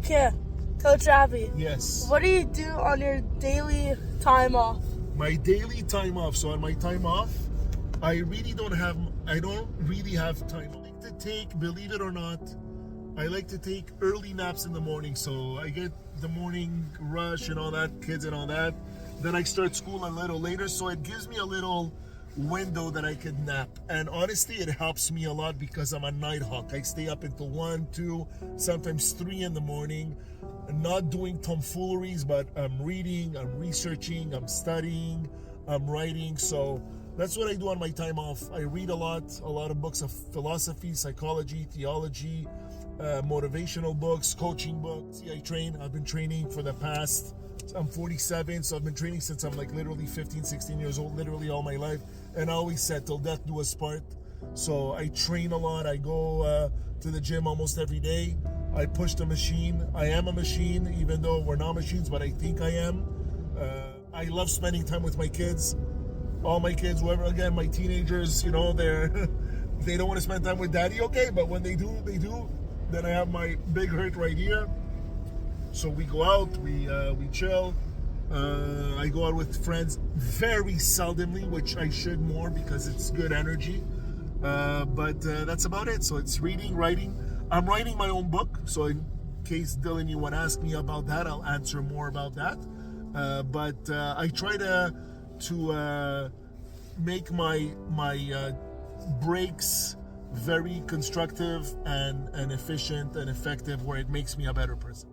Okay, Coach Avi. Yes. What do you do on your daily time off? My daily time off. So on my time off, I don't really have time. I like to take, believe it or not, I like to take early naps in the morning. So I get the morning rush and all that, kids and all that. Then I start school a little later. So it gives me a little window that I could nap. And honestly, it helps me a lot because I'm a night hawk. I stay up until 1, 2, sometimes 3 in the morning. Not doing tomfooleries, but I'm reading, I'm researching, I'm studying, I'm writing. So that's what I do on my time off. I read a lot of books of philosophy, psychology, theology, motivational books, coaching books. I train. I've been training for the past, I'm 47, so I've been training since I'm like literally 15, 16 years old, literally all my life. And I always said, till death do us part. So I train a lot. I go to the gym almost every day. I push the machine. I am a machine, even though we're not machines, but I think I am. I love spending time with my kids. All my kids, whoever, again, my teenagers, they don't want to spend time with daddy, okay, but when they do, they do. Then I have my big hurt right here. So we go out, we chill. I go out with friends very seldomly, which I should more because it's good energy. But that's about it. So it's reading, writing. I'm writing my own book, so in case Dylan, you want to ask me about that, I'll answer more about that. But I try to make my breaks very constructive and efficient and effective, where it makes me a better person.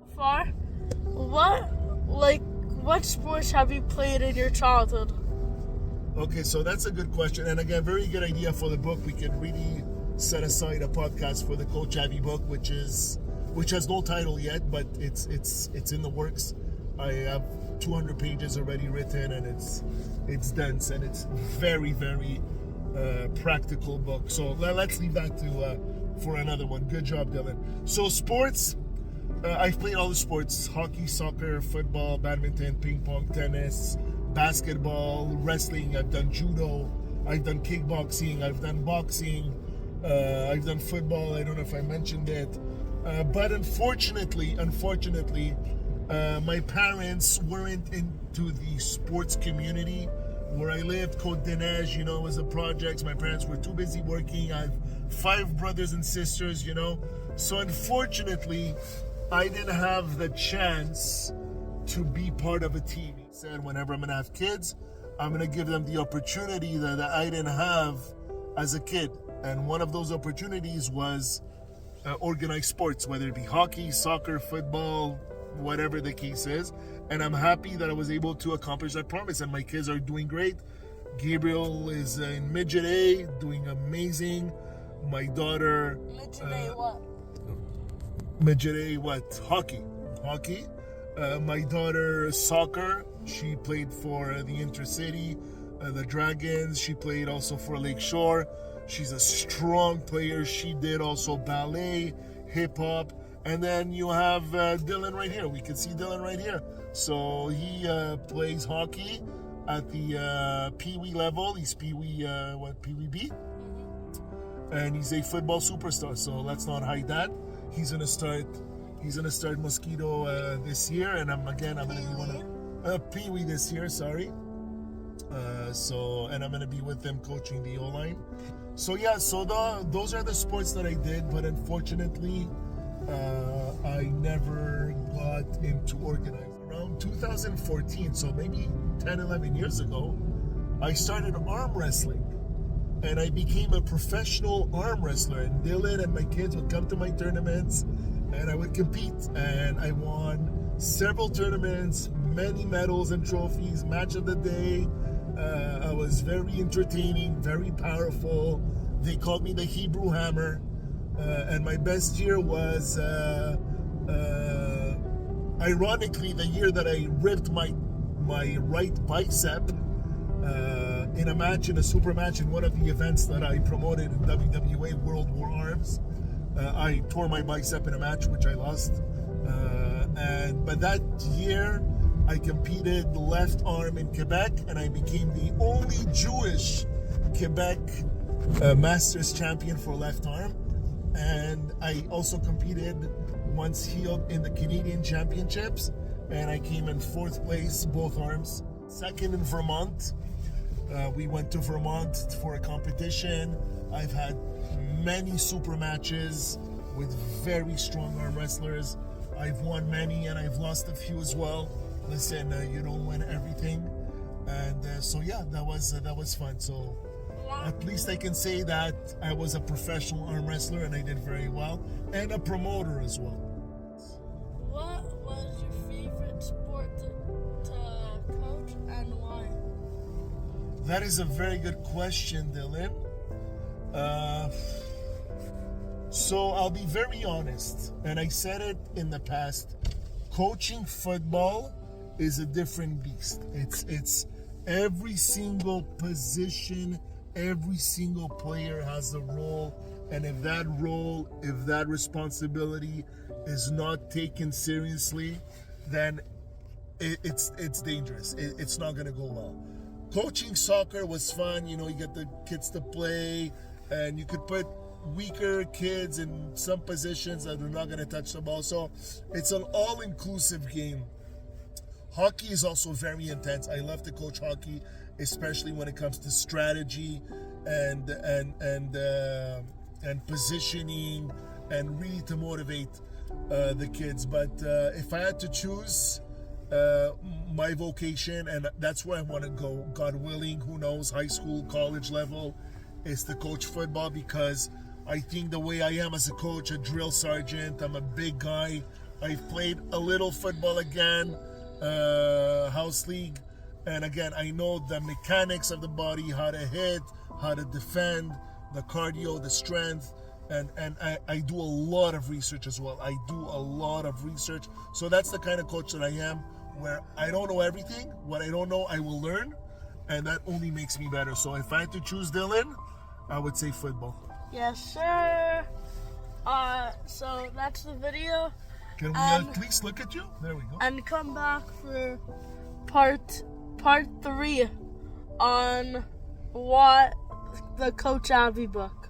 What sports have you played in your childhood? Okay, so that's a good question, and again, very good idea for the book. We can really set aside a podcast for the Coach Avi book, which has no title yet, but it's in the works. I have 200 pages already written, and it's dense, and it's very, very practical book. So let's leave that for another one. Good job, Dylan. So sports, I've played all the sports: hockey, soccer, football, badminton, ping pong, tennis, basketball, wrestling. I've done judo, I've done kickboxing, I've done boxing, I've done football. I don't know if I mentioned it, but unfortunately, my parents weren't into the sports community where I lived. Côte des Neiges, was a project. My parents were too busy working. I have 5 brothers and sisters, so unfortunately, I didn't have the chance to be part of a team. He said, whenever I'm gonna have kids, I'm gonna give them the opportunity that I didn't have as a kid. And one of those opportunities was organized sports, whether it be hockey, soccer, football, whatever the case is. And I'm happy that I was able to accomplish that promise. And my kids are doing great. Gabriel is in midget A, doing amazing. My daughter... Midget A what? Midget A what? Hockey. My daughter, soccer. She played for the Intercity, the Dragons. She played also for Lakeshore. She's a strong player. She did also ballet, hip-hop. And then you have Dylan right here. We can see Dylan right here. So he plays hockey at the Pee-wee level. He's Pee-wee, Pee-wee B? And he's a football superstar. So let's not hide that. He's gonna start Mosquito this year, and I'm gonna be one of Pee-wee this year. Sorry. And I'm gonna be with them coaching the O-line. So yeah, those are the sports that I did, but unfortunately, I never got into organizing. Around 2014, so maybe 10, 11 years ago, I started arm wrestling. And I became a professional arm wrestler. And Dylan and my kids would come to my tournaments, and I would compete. And I won several tournaments, many medals and trophies, match of the day. I was very entertaining, very powerful. They called me the Hebrew Hammer. And my best year was, ironically, the year that I ripped my right bicep in a super match in one of the events that I promoted in WWA, World War Arms. I tore my bicep in a match, which I lost. But that year, I competed left arm in Quebec, and I became the only Jewish Quebec Masters champion for left arm. and I also competed once healed in the Canadian Championships, and I came in 4th place, both arms. 2nd in Vermont. We went to Vermont for a competition. I've had many super matches with very strong arm wrestlers. I've won many and I've lost a few as well. Listen, you don't win everything, and so yeah, that was fun. So at least I can say that I was a professional arm wrestler and I did very well, and a promoter as well. What was your favorite sport to coach and why? That is a very good question, Dylan. So I'll be very honest, and I said it in the past. Coaching football is a different beast. It's every single position, every single player has a role, and if that responsibility is not taken seriously, then it's dangerous. It's not gonna go well. Coaching soccer was fun. You get the kids to play, and you could put weaker kids in some positions that are not going to touch the ball. So it's an all-inclusive game. Hockey is also very intense. I love to coach hockey, especially when it comes to strategy and positioning, and really to motivate the kids. But if I had to choose my vocation, and that's where I want to go, God willing, who knows, high school, college level, is to coach football, because I think the way I am as a coach, a drill sergeant, I'm a big guy. I've played a little football again, house league, and again, I know the mechanics of the body, how to hit, how to defend, the cardio, the strength, and I do a lot of research as well. I do a lot of research. So that's the kind of coach that I am, where I don't know everything. What I don't know, I will learn, and that only makes me better. So if I had to choose, Dylan, I would say football. Yes, sir. So that's the video. Can we at least look at you? There we go. And come back for part 3 on what the Coach Avi book.